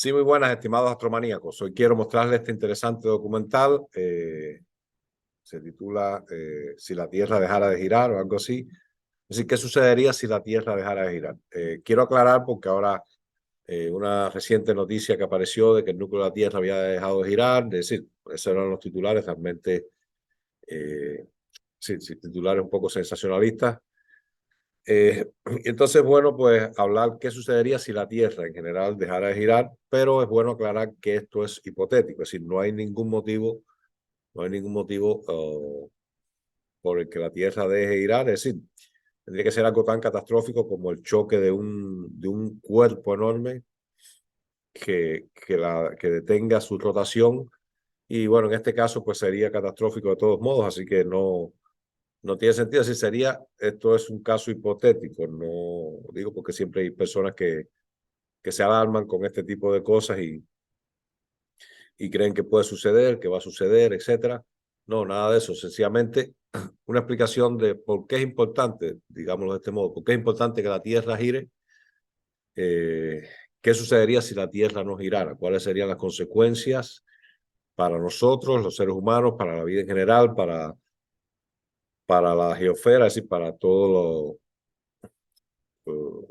Sí, muy buenas, estimados astromaníacos. Hoy quiero mostrarles este interesante documental. Se titula Si la Tierra dejara de girar o algo así. Es decir, ¿qué sucedería si la Tierra dejara de girar? Quiero aclarar porque ahora una reciente noticia que apareció de que el núcleo de la Tierra había dejado de girar. Es decir, esos eran los titulares realmente, sí, titulares un poco sensacionalistas. Entonces, bueno, pues hablar qué sucedería si la Tierra en general dejara de girar, pero es bueno aclarar que esto es hipotético, es decir, no hay ningún motivo por el que la Tierra deje de girar, es decir, tendría que ser algo tan catastrófico como el choque de un cuerpo enorme que detenga su rotación, y bueno, en este caso pues sería catastrófico de todos modos, así que no tiene sentido. Si sería, esto es un caso hipotético, no digo porque siempre hay personas que se alarman con este tipo de cosas y creen que puede suceder, que va a suceder, etcétera. No, nada de eso. Sencillamente una explicación de por qué es importante, digámoslo de este modo, por qué es importante que la Tierra gire. ¿Qué sucedería si la Tierra no girara? ¿Cuáles serían las consecuencias para nosotros, los seres humanos, para la vida en general, para la geosfera, es decir, para todo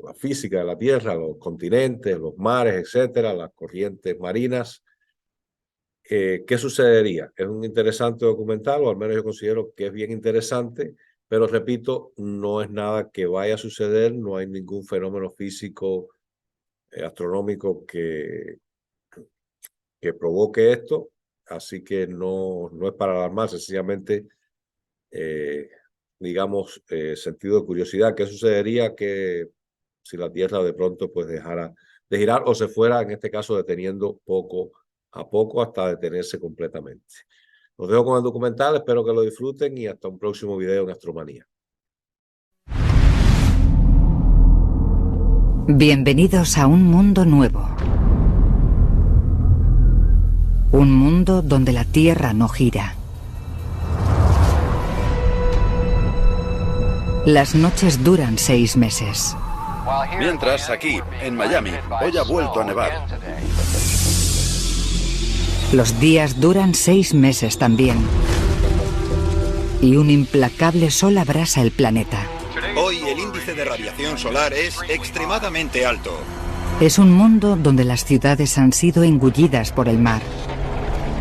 la física de la Tierra, los continentes, los mares, etcétera, las corrientes marinas? ¿Qué sucedería? Es un interesante documental, o al menos yo considero que es bien interesante, pero repito, no es nada que vaya a suceder, no hay ningún fenómeno físico, astronómico que provoque esto, así que no es para alarmar, sencillamente, eh, digamos, sentido de curiosidad. ¿Qué sucedería si la Tierra de pronto pues dejara de girar o se fuera, en este caso, deteniendo poco a poco hasta detenerse completamente? Los dejo con el documental, espero que lo disfruten y hasta un próximo video en Astromanía. Bienvenidos a un mundo nuevo. Un mundo donde la Tierra no gira. Las noches duran 6 meses. Mientras, aquí, en Miami, hoy ha vuelto a nevar. Los días duran 6 meses también. Y un implacable sol abrasa el planeta. Hoy el índice de radiación solar es extremadamente alto. Es un mundo donde las ciudades han sido engullidas por el mar.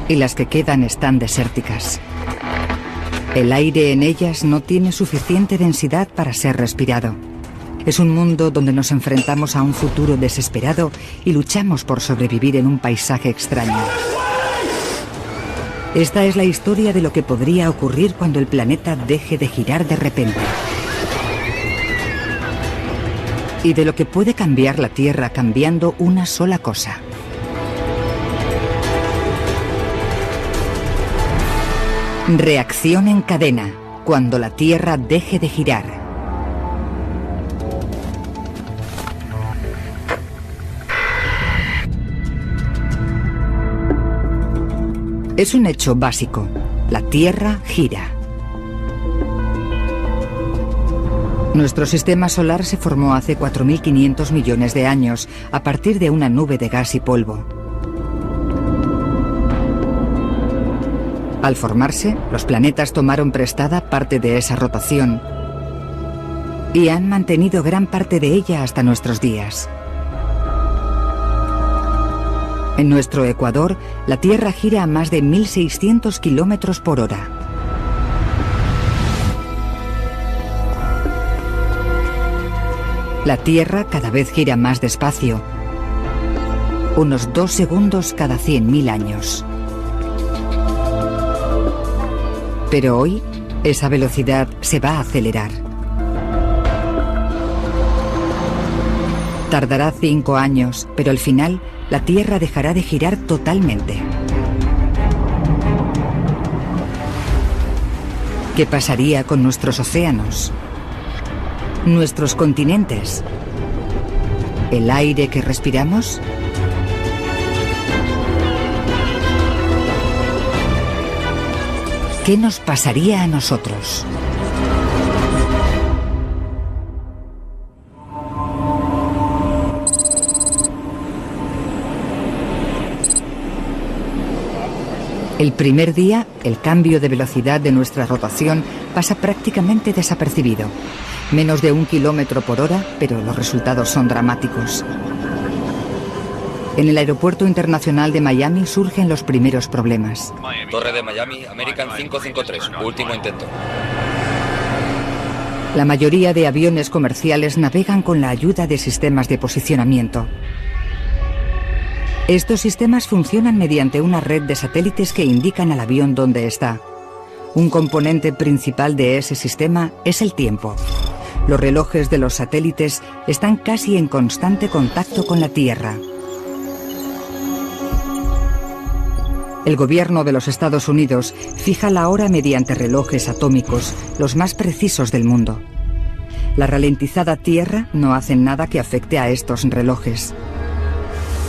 Y las que quedan están desérticas. El aire en ellas no tiene suficiente densidad para ser respirado. Es un mundo donde nos enfrentamos a un futuro desesperado y luchamos por sobrevivir en un paisaje extraño. Esta es la historia de lo que podría ocurrir cuando el planeta deje de girar de repente. Y de lo que puede cambiar la Tierra cambiando una sola cosa. Reacción en cadena, cuando la Tierra deje de girar. Es un hecho básico. La Tierra gira. Nuestro sistema solar se formó hace 4.500 millones de años, a partir de una nube de gas y polvo. Al formarse, los planetas tomaron prestada parte de esa rotación y han mantenido gran parte de ella hasta nuestros días. En nuestro ecuador, la Tierra gira a más de 1.600 kilómetros por hora. La Tierra cada vez gira más despacio, unos 2 segundos cada 100.000 años. Pero hoy, esa velocidad se va a acelerar. Tardará 5 años, pero al final, la Tierra dejará de girar totalmente. ¿Qué pasaría con nuestros océanos? ¿Nuestros continentes? ¿El aire que respiramos? ¿Qué nos pasaría a nosotros? El primer día, el cambio de velocidad de nuestra rotación pasa prácticamente desapercibido. Menos de 1 kilómetro por hora, pero los resultados son dramáticos. En el aeropuerto internacional de Miami surgen los primeros problemas. Torre de Miami, American 553, último intento. La mayoría de aviones comerciales navegan con la ayuda de sistemas de posicionamiento. Estos sistemas funcionan mediante una red de satélites que indican al avión dónde está. Un componente principal de ese sistema es el tiempo. Los relojes de los satélites están casi en constante contacto con la Tierra. El gobierno de los Estados Unidos fija la hora mediante relojes atómicos, los más precisos del mundo. La ralentizada Tierra no hace nada que afecte a estos relojes.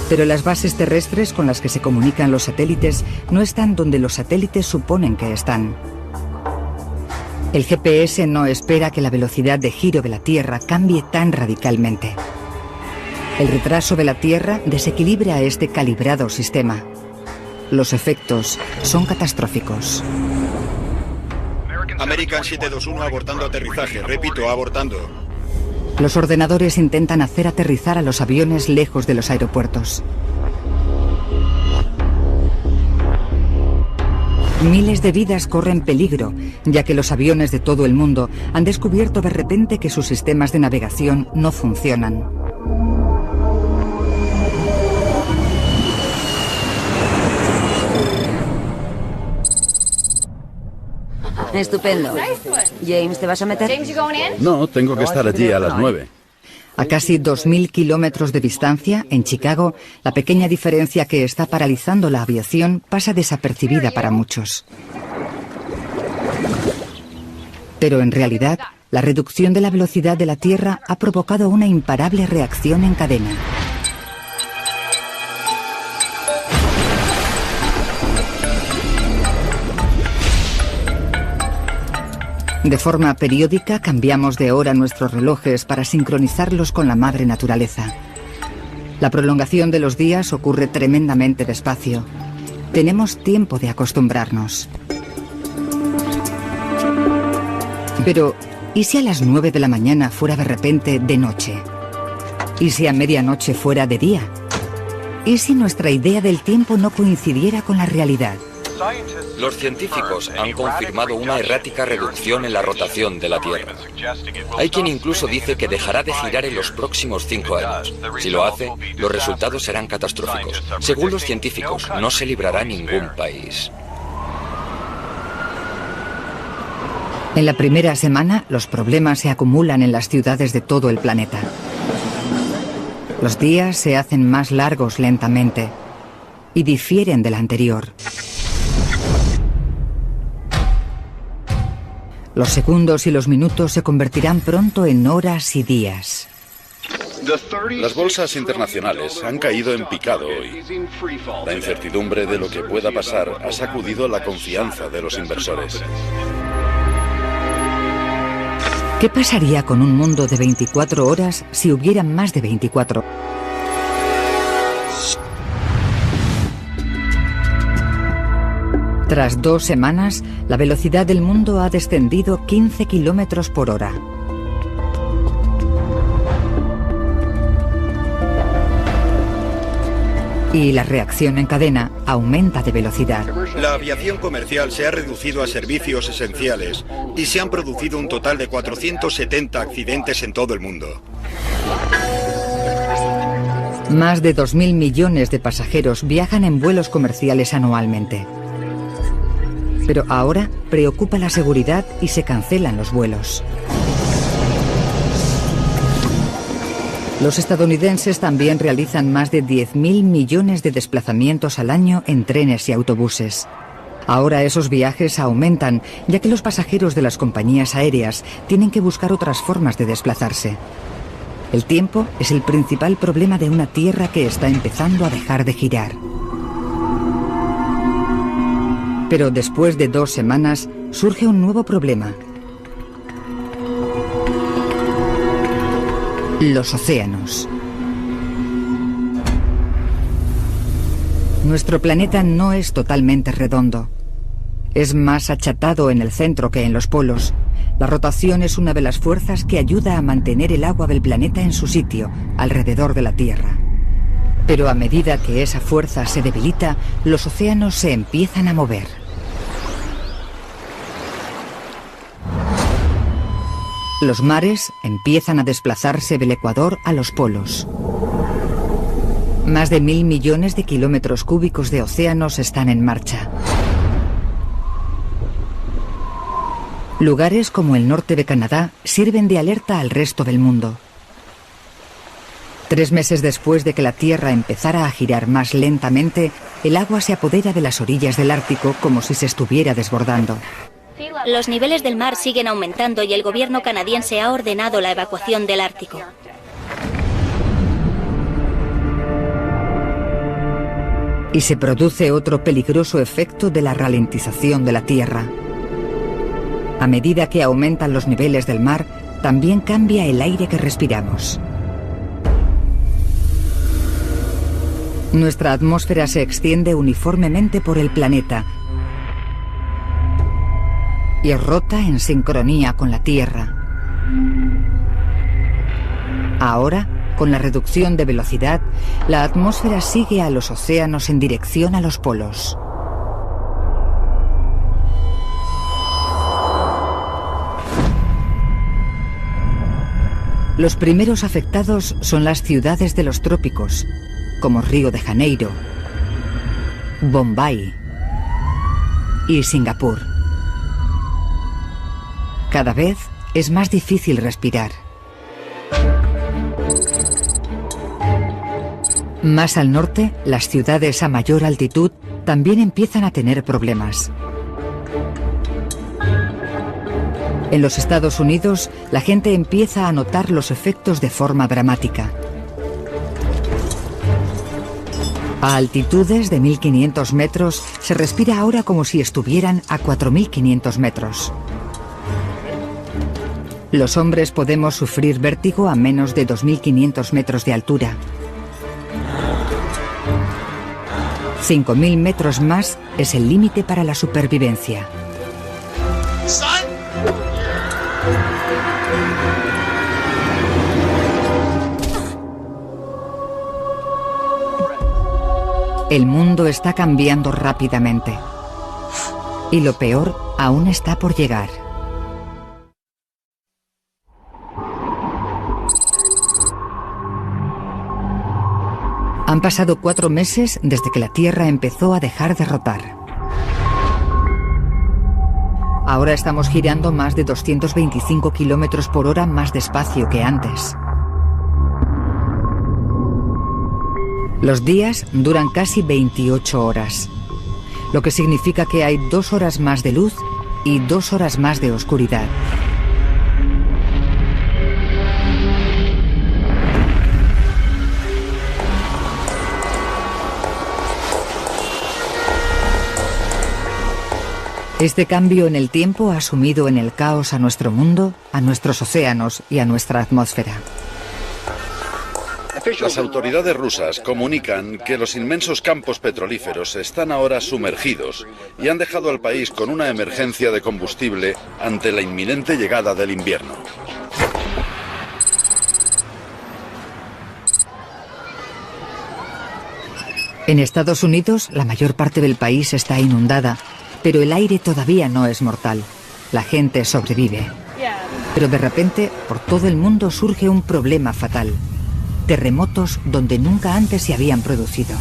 Pero las bases terrestres con las que se comunican los satélites no están donde los satélites suponen que están. El GPS no espera que la velocidad de giro de la Tierra cambie tan radicalmente. El retraso de la Tierra desequilibra este calibrado sistema. Los efectos son catastróficos. American 721 abortando aterrizaje. Repito, abortando. Los ordenadores intentan hacer aterrizar a los aviones lejos de los aeropuertos. Miles de vidas corren peligro, ya que los aviones de todo el mundo han descubierto de repente que sus sistemas de navegación no funcionan. Estupendo. James, ¿te vas a meter? No, tengo que estar allí a las 9. A casi 2.000 kilómetros de distancia, en Chicago, la pequeña diferencia que está paralizando la aviación pasa desapercibida para muchos. Pero en realidad, la reducción de la velocidad de la Tierra ha provocado una imparable reacción en cadena. De forma periódica cambiamos de hora nuestros relojes para sincronizarlos con la madre naturaleza. La prolongación de los días ocurre tremendamente despacio. Tenemos tiempo de acostumbrarnos. Pero, ¿y si a las 9 de la mañana fuera de repente de noche? ¿Y si a medianoche fuera de día? ¿Y si nuestra idea del tiempo no coincidiera con la realidad? Los científicos han confirmado una errática reducción en la rotación de la Tierra. Hay quien incluso dice que dejará de girar en los próximos 5 años. Si lo hace, los resultados serán catastróficos. Según los científicos, no se librará ningún país. En la primera semana, los problemas se acumulan en las ciudades de todo el planeta. Los días se hacen más largos lentamente y difieren del anterior. Los segundos y los minutos se convertirán pronto en horas y días. Las bolsas internacionales han caído en picado hoy. La incertidumbre de lo que pueda pasar ha sacudido la confianza de los inversores. ¿Qué pasaría con un mundo de 24 horas si hubiera más de 24? Tras 2 semanas, la velocidad del mundo ha descendido 15 kilómetros por hora. Y la reacción en cadena aumenta de velocidad. La aviación comercial se ha reducido a servicios esenciales y se han producido un total de 470 accidentes en todo el mundo. Más de 2.000 millones de pasajeros viajan en vuelos comerciales anualmente. Pero ahora preocupa la seguridad y se cancelan los vuelos. Los estadounidenses también realizan más de 10.000 millones de desplazamientos al año en trenes y autobuses. Ahora esos viajes aumentan, ya que los pasajeros de las compañías aéreas tienen que buscar otras formas de desplazarse. El tiempo es el principal problema de una Tierra que está empezando a dejar de girar. Pero después de 2 semanas surge un nuevo problema. Los océanos. Nuestro planeta no es totalmente redondo. Es más achatado en el centro que en los polos. La rotación es una de las fuerzas que ayuda a mantener el agua del planeta en su sitio, alrededor de la Tierra. Pero a medida que esa fuerza se debilita, los océanos se empiezan a mover. Los mares empiezan a desplazarse del ecuador a los polos. Más de 1.000 millones de kilómetros cúbicos de océanos están en marcha. Lugares como el norte de Canadá sirven de alerta al resto del mundo. 3 meses después de que la Tierra empezara a girar más lentamente, el agua se apodera de las orillas del Ártico como si se estuviera desbordando. Los niveles del mar siguen aumentando y el gobierno canadiense ha ordenado la evacuación del Ártico. Y se produce otro peligroso efecto de la ralentización de la Tierra. A medida que aumentan los niveles del mar, también cambia el aire que respiramos. Nuestra atmósfera se extiende uniformemente por el planeta y rota en sincronía con la Tierra. Ahora, con la reducción de velocidad, la atmósfera sigue a los océanos en dirección a los polos. Los primeros afectados son las ciudades de los trópicos, como Río de Janeiro, Bombay y Singapur. Cada vez es más difícil respirar. Más al norte, las ciudades a mayor altitud también empiezan a tener problemas. En los Estados Unidos, la gente empieza a notar los efectos de forma dramática. A altitudes de 1.500 metros, se respira ahora como si estuvieran a 4.500 metros. Los hombres podemos sufrir vértigo a menos de 2.500 metros de altura. 5.000 metros más es el límite para la supervivencia. El mundo está cambiando rápidamente. Y lo peor aún está por llegar. Han pasado 4 meses desde que la Tierra empezó a dejar de rotar. Ahora estamos girando más de 225 kilómetros por hora más despacio que antes. Los días duran casi 28 horas, lo que significa que hay 2 horas más de luz y 2 horas más de oscuridad. Este cambio en el tiempo ha sumido en el caos a nuestro mundo, a nuestros océanos y a nuestra atmósfera. Las autoridades rusas comunican que los inmensos campos petrolíferos están ahora sumergidos y han dejado al país con una emergencia de combustible ante la inminente llegada del invierno. En Estados Unidos, la mayor parte del país está inundada, pero el aire todavía no es mortal. La gente sobrevive. Pero de repente, por todo el mundo surge un problema fatal. Terremotos donde nunca antes se habían producido.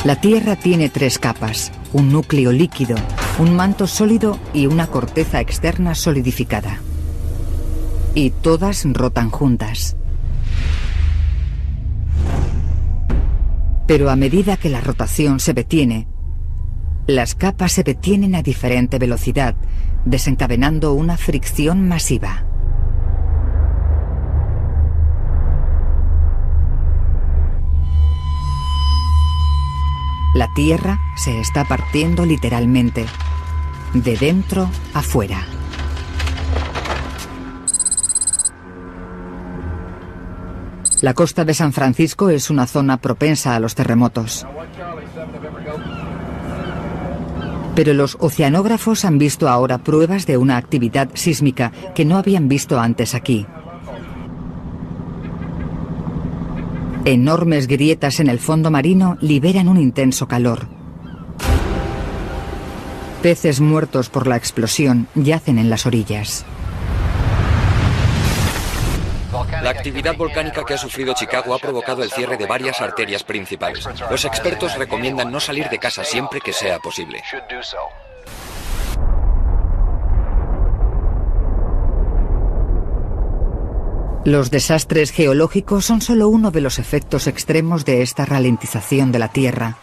La Tierra tiene 3 capas, un núcleo líquido, un manto sólido y una corteza externa solidificada. Y todas rotan juntas. Pero a medida que la rotación se detiene, las capas se detienen a diferente velocidad, desencadenando una fricción masiva. La Tierra se está partiendo literalmente, de dentro a fuera. La costa de San Francisco es una zona propensa a los terremotos. Pero los oceanógrafos han visto ahora pruebas de una actividad sísmica que no habían visto antes aquí. Enormes grietas en el fondo marino liberan un intenso calor. Peces muertos por la explosión yacen en las orillas. La actividad volcánica que ha sufrido Chicago ha provocado el cierre de varias arterias principales. Los expertos recomiendan no salir de casa siempre que sea posible. Los desastres geológicos son solo uno de los efectos extremos de esta ralentización de la Tierra.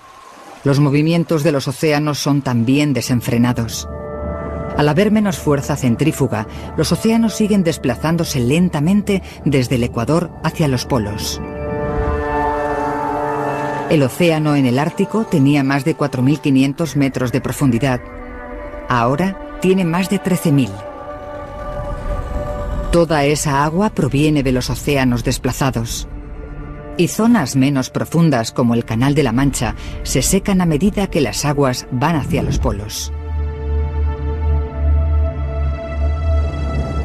Los movimientos de los océanos son también desenfrenados. Al haber menos fuerza centrífuga, los océanos siguen desplazándose lentamente desde el Ecuador hacia los polos. El océano en el Ártico tenía más de 4.500 metros de profundidad. Ahora tiene más de 13.000. Toda esa agua proviene de los océanos desplazados. Y zonas menos profundas, como el Canal de la Mancha, se secan a medida que las aguas van hacia los polos.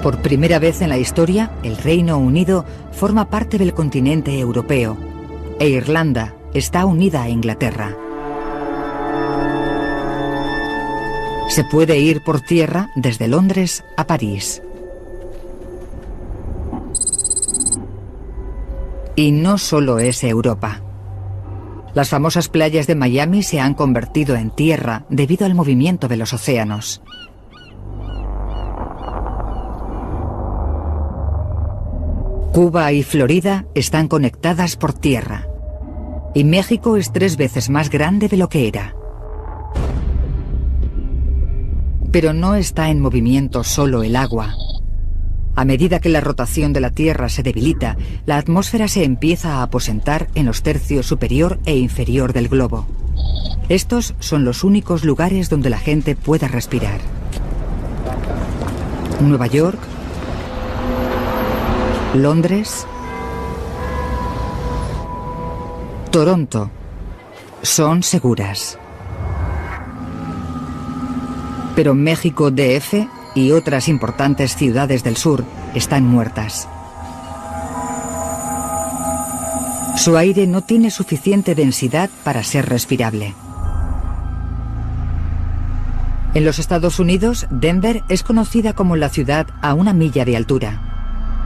Por primera vez en la historia, el Reino Unido forma parte del continente europeo, e Irlanda está unida a Inglaterra. Se puede ir por tierra desde Londres a París. Y no solo es Europa. Las famosas playas de Miami se han convertido en tierra debido al movimiento de los océanos. Cuba y Florida están conectadas por tierra. Y México es 3 veces más grande de lo que era. Pero no está en movimiento solo el agua. A medida que la rotación de la Tierra se debilita, la atmósfera se empieza a aposentar en los tercios superior e inferior del globo. Estos son los únicos lugares donde la gente pueda respirar. Nueva York, Londres, Toronto son seguras. Pero México DF y otras importantes ciudades del sur están muertas. Su aire no tiene suficiente densidad para ser respirable. En los Estados Unidos, Denver es conocida como la ciudad a 1 milla de altura.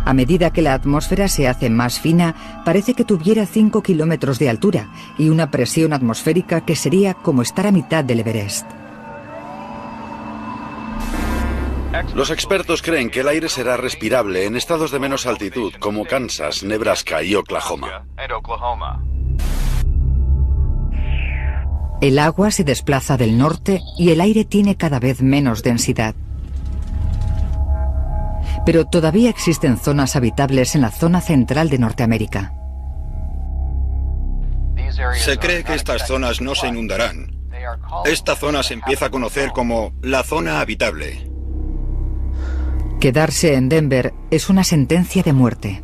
A medida que la atmósfera se hace más fina, parece que tuviera 5 kilómetros de altura y una presión atmosférica que sería como estar a mitad del Everest. Los expertos creen que el aire será respirable en estados de menos altitud como Kansas, Nebraska y Oklahoma. El agua se desplaza del norte y el aire tiene cada vez menos densidad. Pero todavía existen zonas habitables en la zona central de Norteamérica. Se cree que estas zonas no se inundarán. Esta zona se empieza a conocer como la zona habitable. Quedarse en Denver es una sentencia de muerte.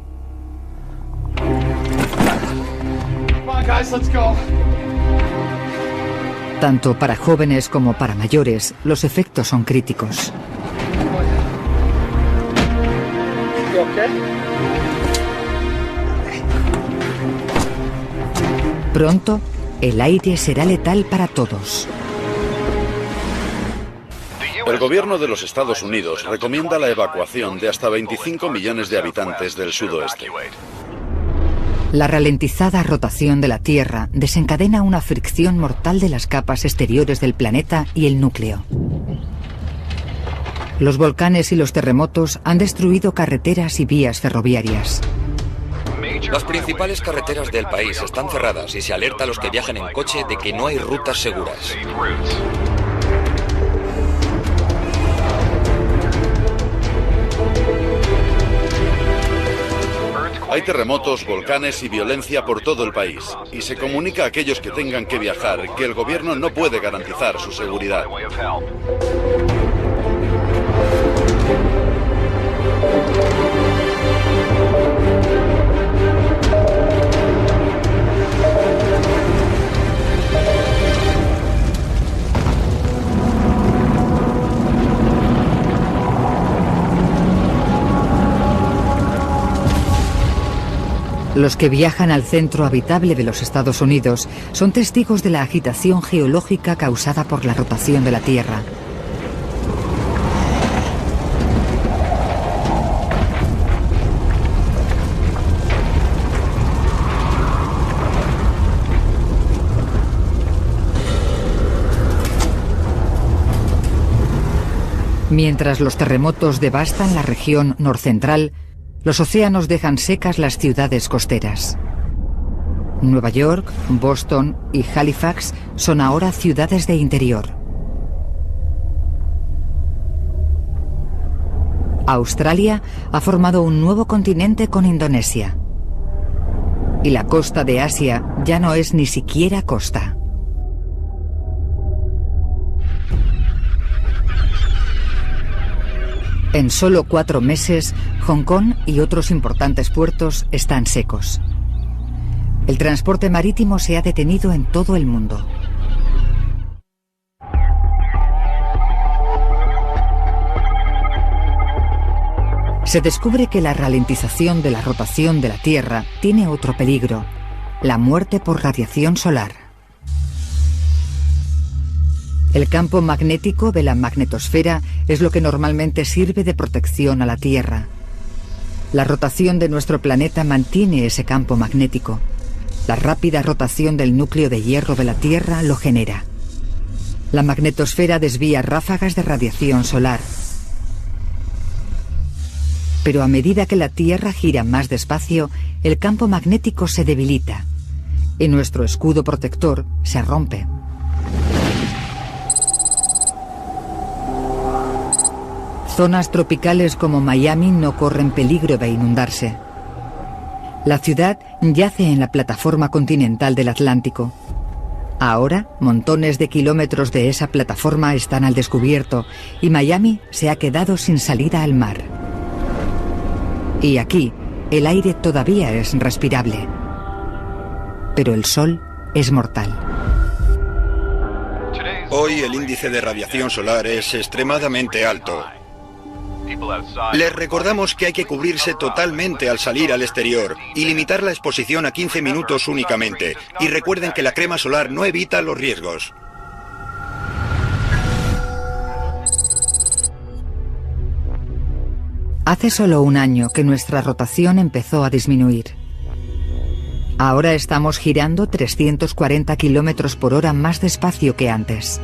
Tanto para jóvenes como para mayores, los efectos son críticos. Pronto, el aire será letal para todos. El gobierno de los Estados Unidos recomienda la evacuación de hasta 25 millones de habitantes del sudoeste. La ralentizada rotación de la Tierra desencadena una fricción mortal de las capas exteriores del planeta y el núcleo. Los volcanes y los terremotos han destruido carreteras y vías ferroviarias. Las principales carreteras del país están cerradas y se alerta a los que viajan en coche de que no hay rutas seguras. Hay terremotos, volcanes y violencia por todo el país. Y se comunica a aquellos que tengan que viajar que el gobierno no puede garantizar su seguridad. Los que viajan al centro habitable de los Estados Unidos son testigos de la agitación geológica causada por la rotación de la Tierra. Mientras los terremotos devastan la región norcentral, los océanos dejan secas las ciudades costeras. Nueva York, Boston y Halifax son ahora ciudades de interior. Australia ha formado un nuevo continente con Indonesia. Y la costa de Asia ya no es ni siquiera costa. En solo 4 meses, Hong Kong y otros importantes puertos están secos. El transporte marítimo se ha detenido en todo el mundo. Se descubre que la ralentización de la rotación de la Tierra tiene otro peligro: la muerte por radiación solar. El campo magnético de la magnetosfera es lo que normalmente sirve de protección a la Tierra. La rotación de nuestro planeta mantiene ese campo magnético. La rápida rotación del núcleo de hierro de la Tierra lo genera. La magnetosfera desvía ráfagas de radiación solar. Pero a medida que la Tierra gira más despacio, el campo magnético se debilita y nuestro escudo protector se rompe. Zonas tropicales como Miami no corren peligro de inundarse. La ciudad yace en la plataforma continental del Atlántico. Ahora, montones de kilómetros de esa plataforma están al descubierto y Miami se ha quedado sin salida al mar. Y aquí, el aire todavía es respirable. Pero el sol es mortal. Hoy el índice de radiación solar es extremadamente alto. Les recordamos que hay que cubrirse totalmente al salir al exterior y limitar la exposición a 15 minutos únicamente. Y recuerden que la crema solar no evita los riesgos. Hace solo un año que nuestra rotación empezó a disminuir. Ahora estamos girando 340 kilómetros por hora más despacio que antes.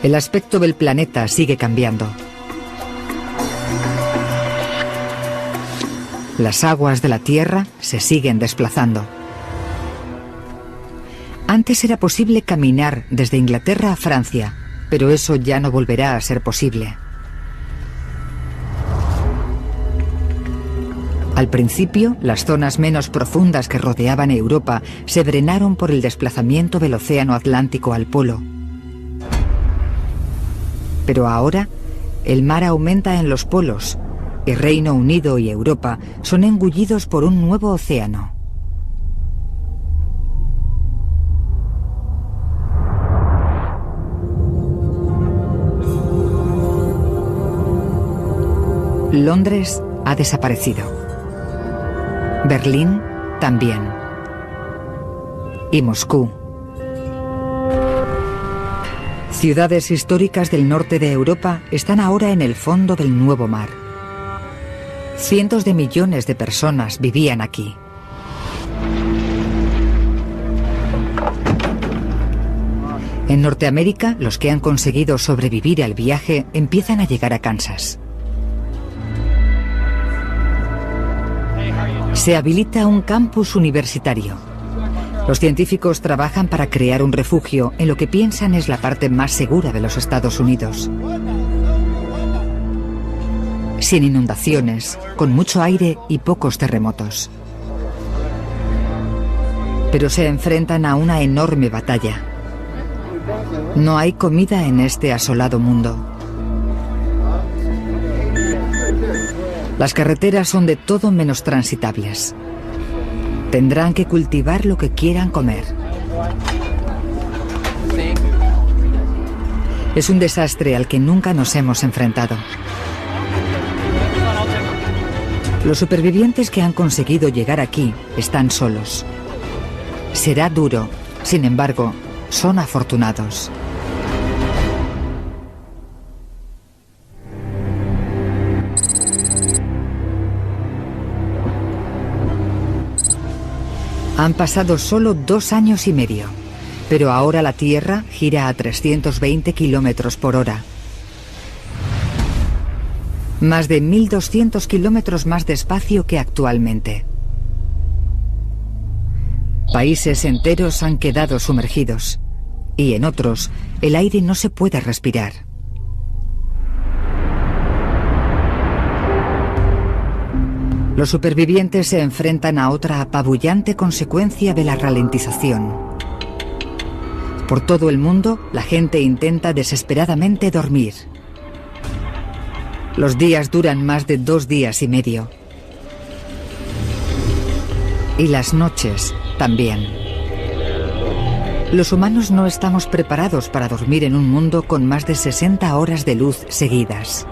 El aspecto del planeta sigue cambiando. Las aguas de la Tierra se siguen desplazando. Antes era posible caminar desde Inglaterra a Francia, pero eso ya no volverá a ser posible. Al principio, las zonas menos profundas que rodeaban Europa se drenaron por el desplazamiento del océano Atlántico al polo. Pero ahora, el mar aumenta en los polos y Reino Unido y Europa son engullidos por un nuevo océano. Londres ha desaparecido. Berlín también. Y Moscú. Ciudades históricas del norte de Europa están ahora en el fondo del nuevo mar. Cientos de millones de personas vivían aquí. En Norteamérica, los que han conseguido sobrevivir al viaje empiezan a llegar a Kansas. Se habilita un campus universitario. Los científicos trabajan para crear un refugio en lo que piensan es la parte más segura de los Estados Unidos. sin inundaciones, con mucho aire y pocos terremotos. Pero se enfrentan a una enorme batalla. No hay comida en este asolado mundo. Las carreteras son de todo menos transitables. Tendrán que cultivar lo que quieran comer. Es un desastre al que nunca nos hemos enfrentado. Los supervivientes que han conseguido llegar aquí están solos. Será duro, sin embargo, son afortunados. Han pasado solo 2 años y medio, pero ahora la Tierra gira a 320 kilómetros por hora. Más de 1.200 kilómetros más despacio que actualmente. Países enteros han quedado sumergidos, y en otros, el aire no se puede respirar. Los supervivientes se enfrentan a otra apabullante consecuencia de la ralentización. Por todo el mundo, la gente intenta desesperadamente dormir. Los días duran más de 2 días y medio. Y las noches también. Los humanos no estamos preparados para dormir en un mundo con más de 60 horas de luz seguidas.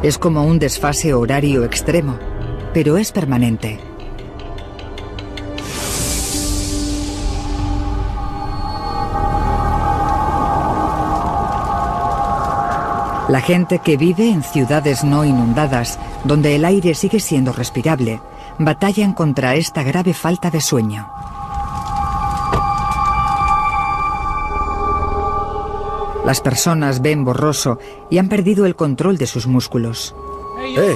Es como un desfase horario extremo, pero es permanente. La gente que vive en ciudades no inundadas, donde el aire sigue siendo respirable, batallan contra esta grave falta de sueño. Las personas ven borroso y han perdido el control de sus músculos.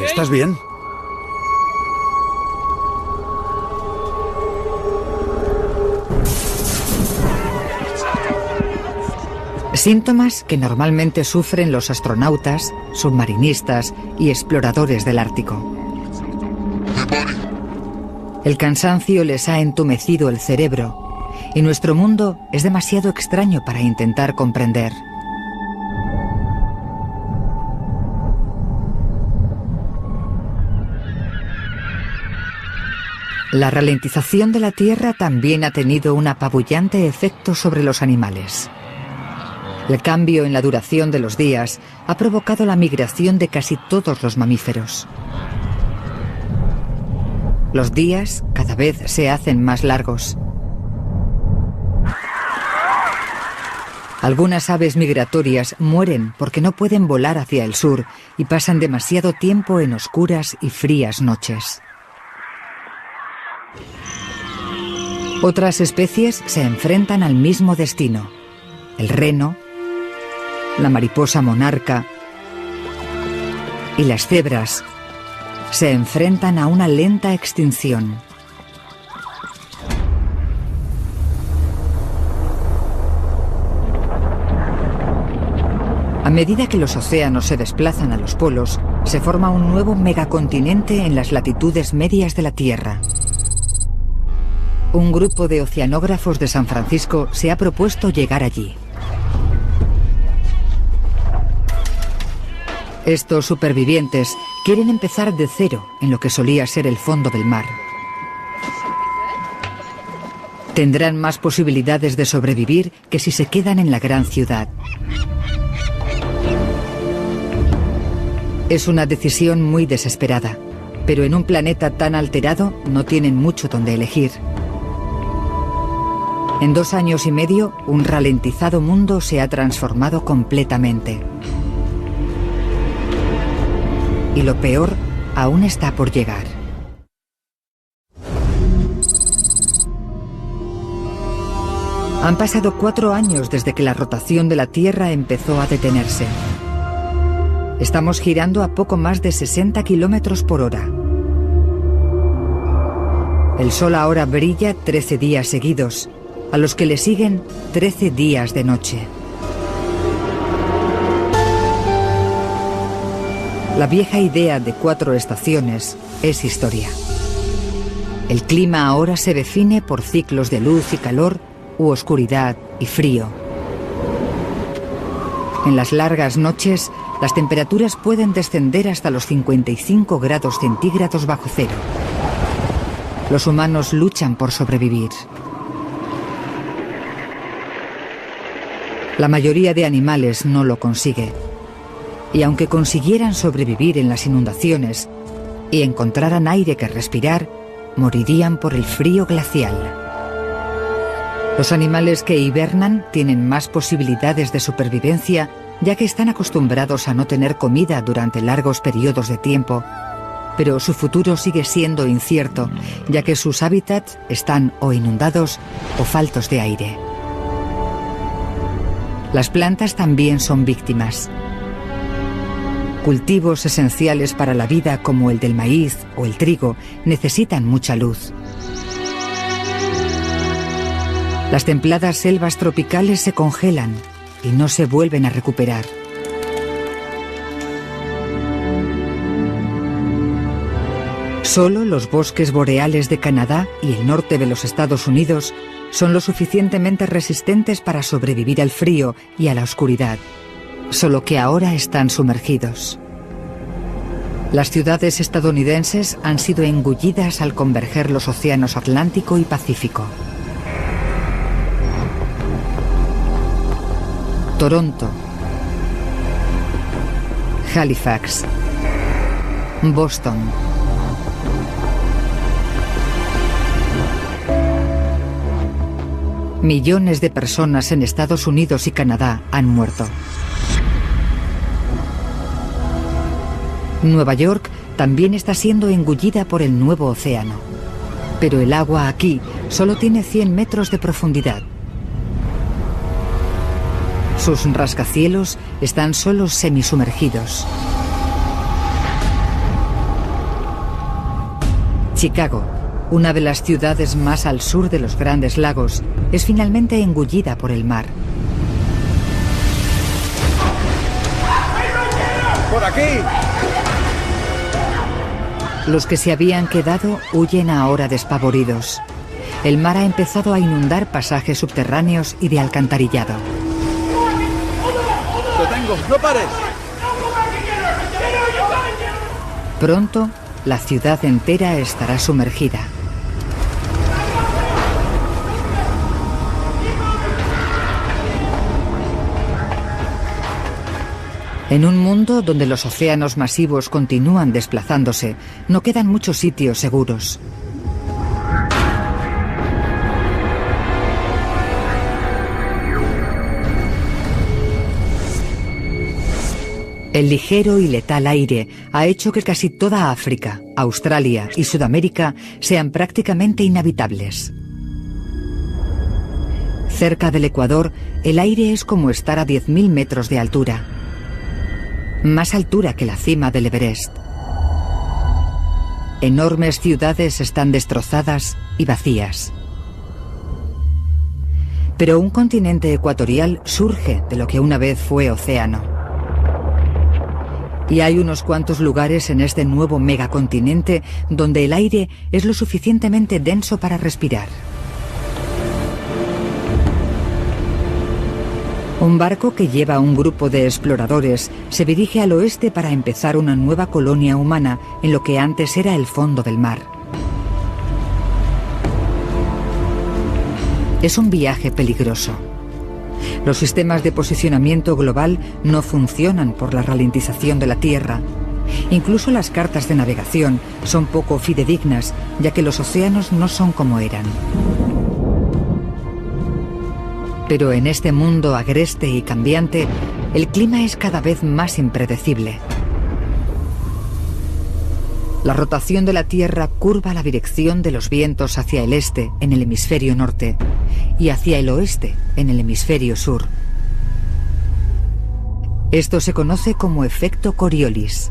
¿Estás bien? Síntomas que normalmente sufren los astronautas, submarinistas y exploradores del Ártico. El cansancio les ha entumecido el cerebro y nuestro mundo es demasiado extraño para intentar comprender. La ralentización de la Tierra también ha tenido un apabullante efecto sobre los animales. El cambio en la duración de los días ha provocado la migración de casi todos los mamíferos. Los días cada vez se hacen más largos. Algunas aves migratorias mueren porque no pueden volar hacia el sur y pasan demasiado tiempo en oscuras y frías noches. Otras especies se enfrentan al mismo destino. El reno, la mariposa monarca y las cebras se enfrentan a una lenta extinción. A medida que los océanos se desplazan a los polos, se forma un nuevo megacontinente en las latitudes medias de la Tierra. Un grupo de oceanógrafos de San Francisco se ha propuesto llegar allí. Estos supervivientes quieren empezar de cero en lo que solía ser el fondo del mar. Tendrán más posibilidades de sobrevivir que si se quedan en la gran ciudad. Es una decisión muy desesperada, pero en un planeta tan alterado no tienen mucho donde elegir. En 2 años y medio, un ralentizado mundo se ha transformado completamente. Y lo peor aún está por llegar. Han pasado 4 años desde que la rotación de la Tierra empezó a detenerse. Estamos girando a poco más de 60 kilómetros por hora. El Sol ahora brilla 13 días seguidos, a los que le siguen 13 días de noche. La vieja idea de 4 estaciones es historia. El clima ahora se define por ciclos de luz y calor, u oscuridad y frío. En las largas noches, las temperaturas pueden descender hasta los 55 grados centígrados bajo cero. Los humanos luchan por sobrevivir. La mayoría de animales no lo consigue. Y aunque consiguieran sobrevivir en las inundaciones y encontraran aire que respirar, morirían por el frío glacial. Los animales que hibernan tienen más posibilidades de supervivencia, ya que están acostumbrados a no tener comida durante largos periodos de tiempo, pero su futuro sigue siendo incierto, ya que sus hábitats están o inundados o faltos de aire. Las plantas también son víctimas. Cultivos esenciales para la vida como el del maíz o el trigo necesitan mucha luz. Las templadas selvas tropicales se congelan y no se vuelven a recuperar. Solo los bosques boreales de Canadá y el norte de los Estados Unidos son lo suficientemente resistentes para sobrevivir al frío y a la oscuridad, solo que ahora están sumergidos. Las ciudades estadounidenses han sido engullidas al converger los océanos Atlántico y Pacífico. Toronto, Halifax, Boston. Millones de personas en Estados Unidos y Canadá han muerto. Nueva York también está siendo engullida por el nuevo océano. Pero el agua aquí solo tiene 100 metros de profundidad. Sus rascacielos están solo semisumergidos. Chicago, una de las ciudades más al sur de los Grandes Lagos, es finalmente engullida por el mar. ¡Por aquí! Los que se habían quedado huyen ahora despavoridos. El mar ha empezado a inundar pasajes subterráneos y de alcantarillado. ¡Lo tengo! ¡No pares! Pronto, la ciudad entera estará sumergida. En un mundo donde los océanos masivos continúan desplazándose, no quedan muchos sitios seguros. El ligero y letal aire ha hecho que casi toda África, Australia y Sudamérica sean prácticamente inhabitables. Cerca del Ecuador, el aire es como estar a 10.000 metros de altura. Más altura que la cima del Everest. Enormes ciudades están destrozadas y vacías. Pero un continente ecuatorial surge de lo que una vez fue océano. Y hay unos cuantos lugares en este nuevo megacontinente donde el aire es lo suficientemente denso para respirar. Un barco que lleva a un grupo de exploradores se dirige al oeste para empezar una nueva colonia humana en lo que antes era el fondo del mar. Es un viaje peligroso. Los sistemas de posicionamiento global no funcionan por la ralentización de la Tierra. Incluso las cartas de navegación son poco fidedignas, ya que los océanos no son como eran. Pero en este mundo agreste y cambiante, el clima es cada vez más impredecible. La rotación de la Tierra curva la dirección de los vientos hacia el este en el hemisferio norte y hacia el oeste en el hemisferio sur. Esto se conoce como efecto Coriolis.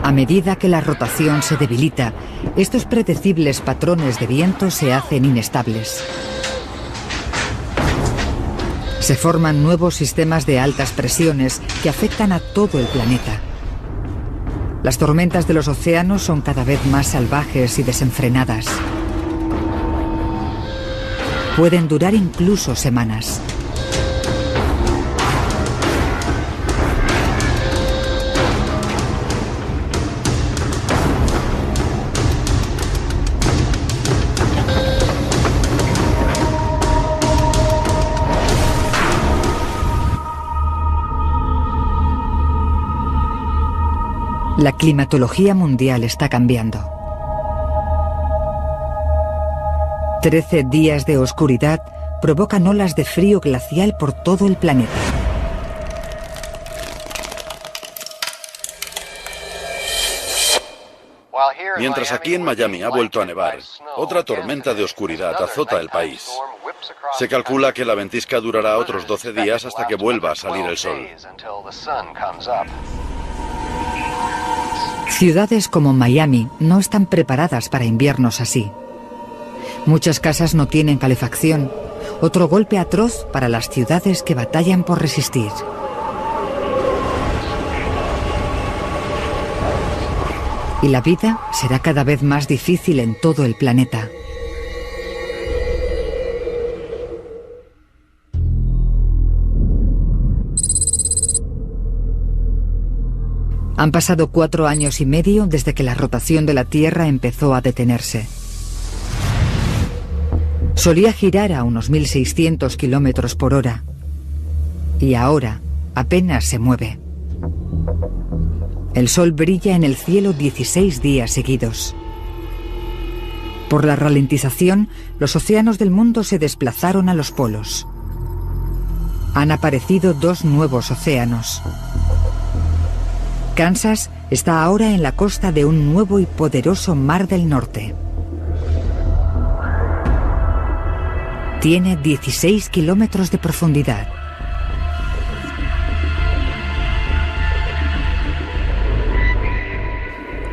A medida que la rotación se debilita, estos predecibles patrones de viento se hacen inestables. Se forman nuevos sistemas de altas presiones que afectan a todo el planeta. Las tormentas de los océanos son cada vez más salvajes y desenfrenadas. Pueden durar incluso semanas. La climatología mundial está cambiando. 13 días de oscuridad provocan olas de frío glacial por todo el planeta. Mientras aquí en Miami ha vuelto a nevar, otra tormenta de oscuridad azota el país. Se calcula que la ventisca durará otros 12 días hasta que vuelva a salir el sol. Ciudades como Miami no están preparadas para inviernos así. Muchas casas no tienen calefacción, otro golpe atroz para las ciudades que batallan por resistir. Y la vida será cada vez más difícil en todo el planeta. Han pasado 4 años y medio desde que la rotación de la Tierra empezó a detenerse. Solía girar a unos 1.600 kilómetros por hora. Y ahora apenas se mueve. El sol brilla en el cielo 16 días seguidos. Por la ralentización, los océanos del mundo se desplazaron a los polos. Han aparecido 2 nuevos océanos. Kansas está ahora en la costa de un nuevo y poderoso Mar del Norte. Tiene 16 kilómetros de profundidad.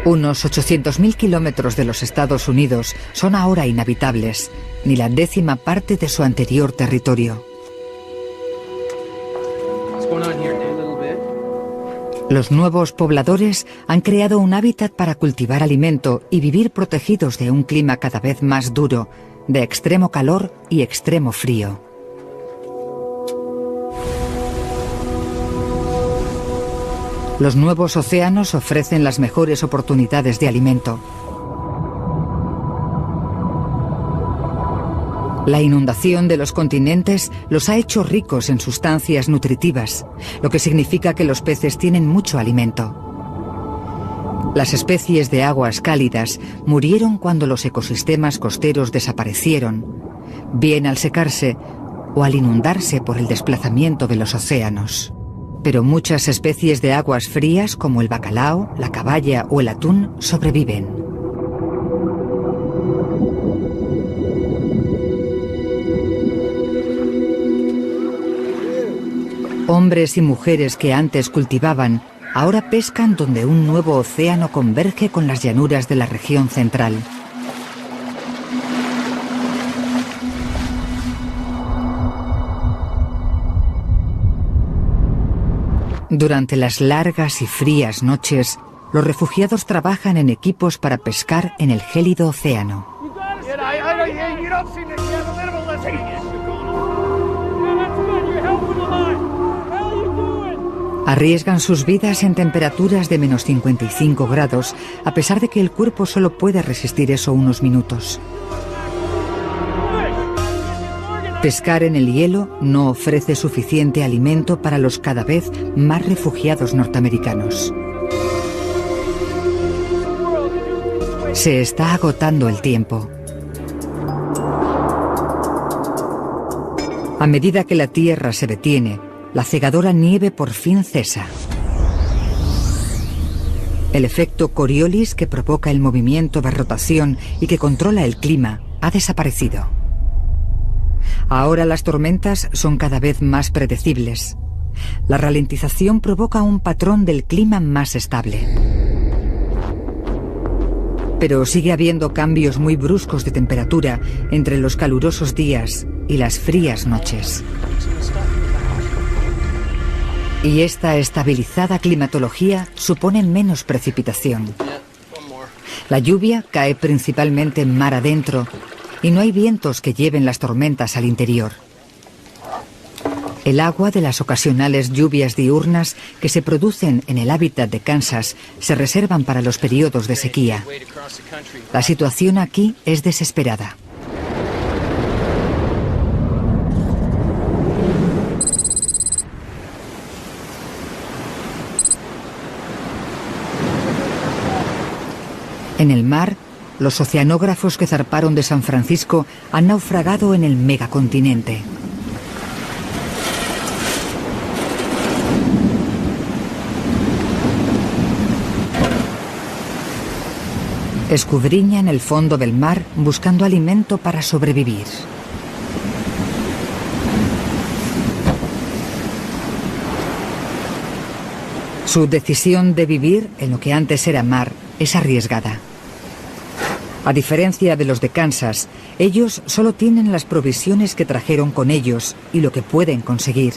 Unos 800.000 kilómetros de los Estados Unidos son ahora inhabitables, ni la 10ª parte de su anterior territorio. Los nuevos pobladores han creado un hábitat para cultivar alimento y vivir protegidos de un clima cada vez más duro, de extremo calor y extremo frío. Los nuevos océanos ofrecen las mejores oportunidades de alimento. La inundación de los continentes los ha hecho ricos en sustancias nutritivas, lo que significa que los peces tienen mucho alimento. Las especies de aguas cálidas murieron cuando los ecosistemas costeros desaparecieron, bien al secarse o al inundarse por el desplazamiento de los océanos. Pero muchas especies de aguas frías, como el bacalao, la caballa o el atún, sobreviven. Hombres y mujeres que antes cultivaban, ahora pescan donde un nuevo océano converge con las llanuras de la región central. Durante las largas y frías noches, los refugiados trabajan en equipos para pescar en el gélido océano. Arriesgan sus vidas en temperaturas de menos 55 grados, a pesar de que el cuerpo solo puede resistir eso unos minutos. Pescar en el hielo no ofrece suficiente alimento para los cada vez más refugiados norteamericanos. Se está agotando el tiempo. A medida que la Tierra se detiene, la cegadora nieve por fin cesa. El efecto Coriolis, que provoca el movimiento de rotación y que controla el clima, ha desaparecido. Ahora las tormentas son cada vez más predecibles. La ralentización provoca un patrón del clima más estable. Pero sigue habiendo cambios muy bruscos de temperatura entre los calurosos días y las frías noches. Y esta estabilizada climatología supone menos precipitación. La lluvia cae principalmente mar adentro y no hay vientos que lleven las tormentas al interior. El agua de las ocasionales lluvias diurnas que se producen en el hábitat de Kansas se reservan para los periodos de sequía. La situación aquí es desesperada. En el mar, los oceanógrafos que zarparon de San Francisco han naufragado en el megacontinente. Escudriñan el fondo del mar buscando alimento para sobrevivir. Su decisión de vivir en lo que antes era mar es arriesgada. A diferencia de los de Kansas, ellos solo tienen las provisiones que trajeron con ellos y lo que pueden conseguir.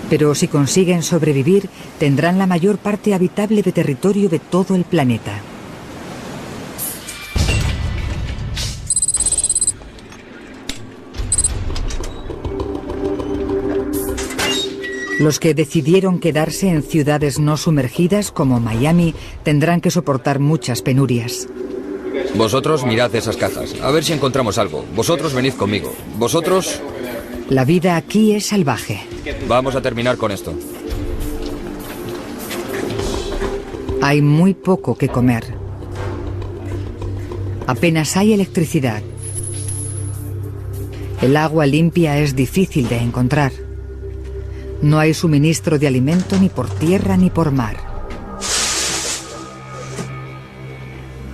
Pero si consiguen sobrevivir, tendrán la mayor parte habitable de territorio de todo el planeta. Los que decidieron quedarse en ciudades no sumergidas como Miami tendrán que soportar muchas penurias. Vosotros mirad esas cajas, a ver si encontramos algo. Vosotros venid conmigo. Vosotros... La vida aquí es salvaje. Vamos a terminar con esto. Hay muy poco que comer. Apenas hay electricidad. El agua limpia es difícil de encontrar. No hay suministro de alimento ni por tierra ni por mar.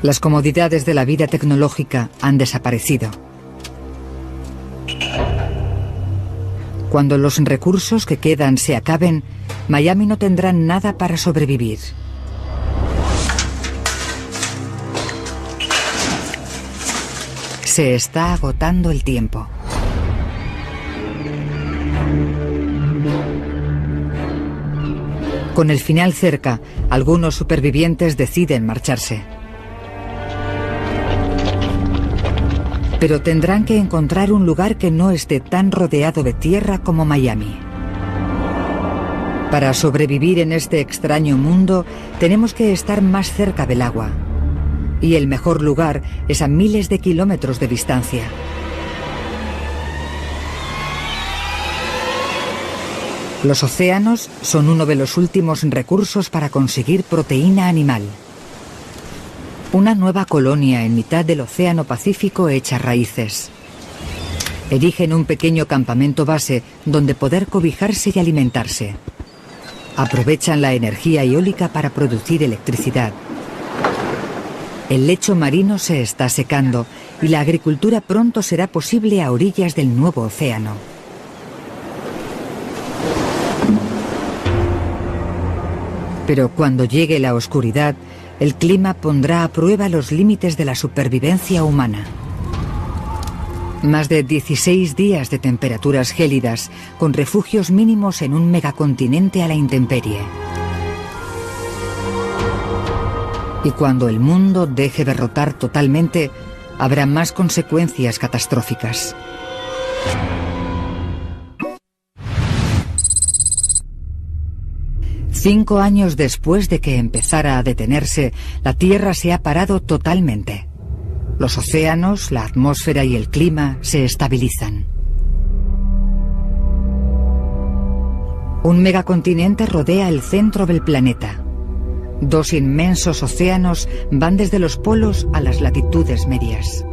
Las comodidades de la vida tecnológica han desaparecido. Cuando los recursos que quedan se acaben, Miami no tendrá nada para sobrevivir. Se está agotando el tiempo. Con el final cerca, algunos supervivientes deciden marcharse. Pero tendrán que encontrar un lugar que no esté tan rodeado de tierra como Miami. Para sobrevivir en este extraño mundo, tenemos que estar más cerca del agua. Y el mejor lugar es a miles de kilómetros de distancia. Los océanos son uno de los últimos recursos para conseguir proteína animal. Una nueva colonia en mitad del Océano Pacífico echa raíces. Erigen un pequeño campamento base donde poder cobijarse y alimentarse. Aprovechan la energía eólica para producir electricidad. El lecho marino se está secando y la agricultura pronto será posible a orillas del nuevo océano. Pero cuando llegue la oscuridad, el clima pondrá a prueba los límites de la supervivencia humana. Más de 16 días de temperaturas gélidas, con refugios mínimos en un megacontinente a la intemperie. Y cuando el mundo deje de rotar totalmente, habrá más consecuencias catastróficas. Cinco años después de que empezara a detenerse, la Tierra se ha parado totalmente. Los océanos, la atmósfera y el clima se estabilizan. Un megacontinente rodea el centro del planeta. Dos inmensos océanos van desde los polos a las latitudes medias.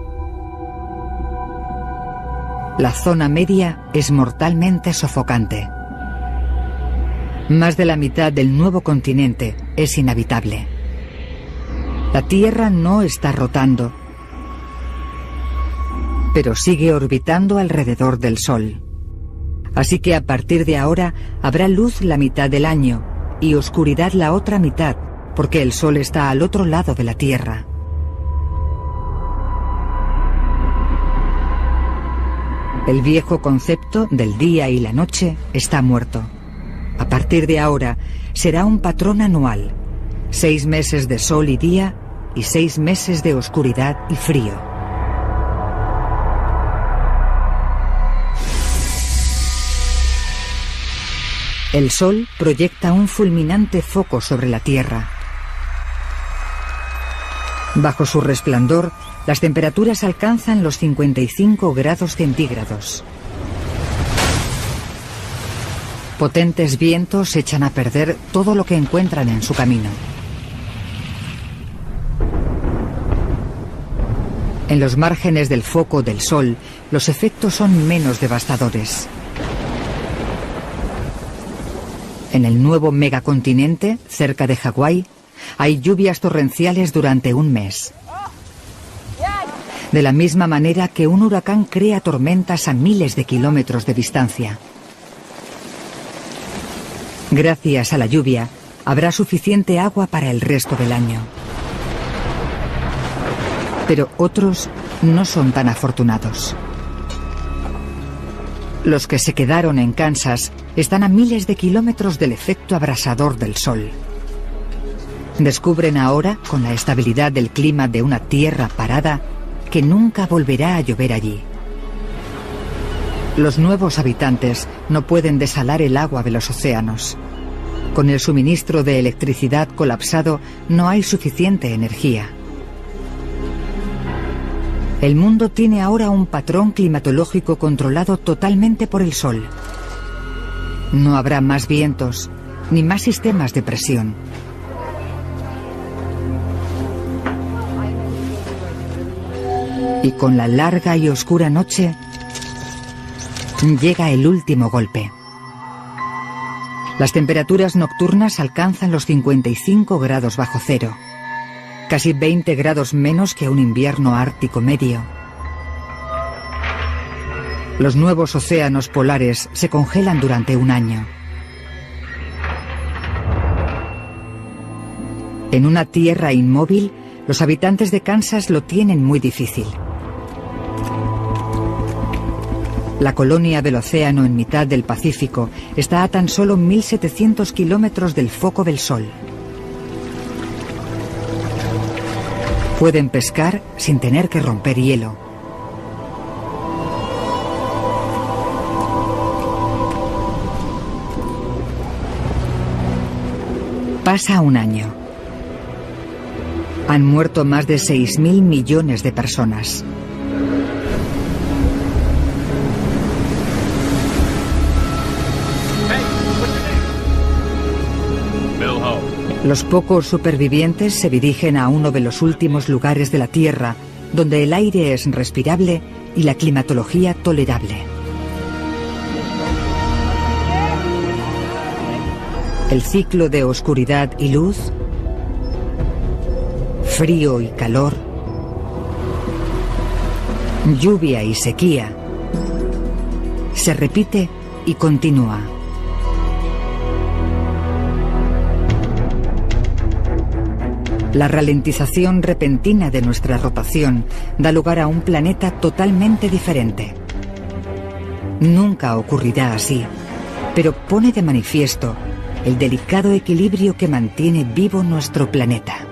La zona media es mortalmente sofocante. Más de la mitad del nuevo continente es inhabitable. La Tierra no está rotando, pero sigue orbitando alrededor del Sol. Así que a partir de ahora habrá luz la mitad del año y oscuridad la otra mitad, porque el Sol está al otro lado de la Tierra. El viejo concepto del día y la noche está muerto. A partir de ahora, será un patrón anual. 6 meses de sol y día y 6 meses de oscuridad y frío. El sol proyecta un fulminante foco sobre la Tierra. Bajo su resplandor, las temperaturas alcanzan los 55 grados centígrados. Potentes vientos echan a perder todo lo que encuentran en su camino. En los márgenes del foco del sol, los efectos son menos devastadores. En el nuevo megacontinente, cerca de Hawái, hay lluvias torrenciales durante un mes. De la misma manera que un huracán crea tormentas a miles de kilómetros de distancia. Gracias a la lluvia, habrá suficiente agua para el resto del año. Pero otros no son tan afortunados. Los que se quedaron en Kansas están a miles de kilómetros del efecto abrasador del sol. Descubren ahora, con la estabilidad del clima de una tierra parada, que nunca volverá a llover allí. Los nuevos habitantes no pueden desalar el agua de los océanos. Con el suministro de electricidad colapsado, no hay suficiente energía. El mundo tiene ahora un patrón climatológico controlado totalmente por el sol. No habrá más vientos, ni más sistemas de presión. Y con la larga y oscura noche, llega el último golpe. Las temperaturas nocturnas alcanzan los 55 grados bajo cero, casi 20 grados menos que un invierno ártico medio. Los nuevos océanos polares se congelan durante un año. En una tierra inmóvil, los habitantes de Kansas lo tienen muy difícil. La colonia del océano en mitad del Pacífico está a tan solo 1.700 kilómetros del foco del sol. Pueden pescar sin tener que romper hielo. Pasa un año. Han muerto más de 6.000 millones de personas. Los pocos supervivientes se dirigen a uno de los últimos lugares de la Tierra, donde el aire es respirable y la climatología tolerable. El ciclo de oscuridad y luz, frío y calor, lluvia y sequía, se repite y continúa. La ralentización repentina de nuestra rotación da lugar a un planeta totalmente diferente. Nunca ocurrirá así, pero pone de manifiesto el delicado equilibrio que mantiene vivo nuestro planeta.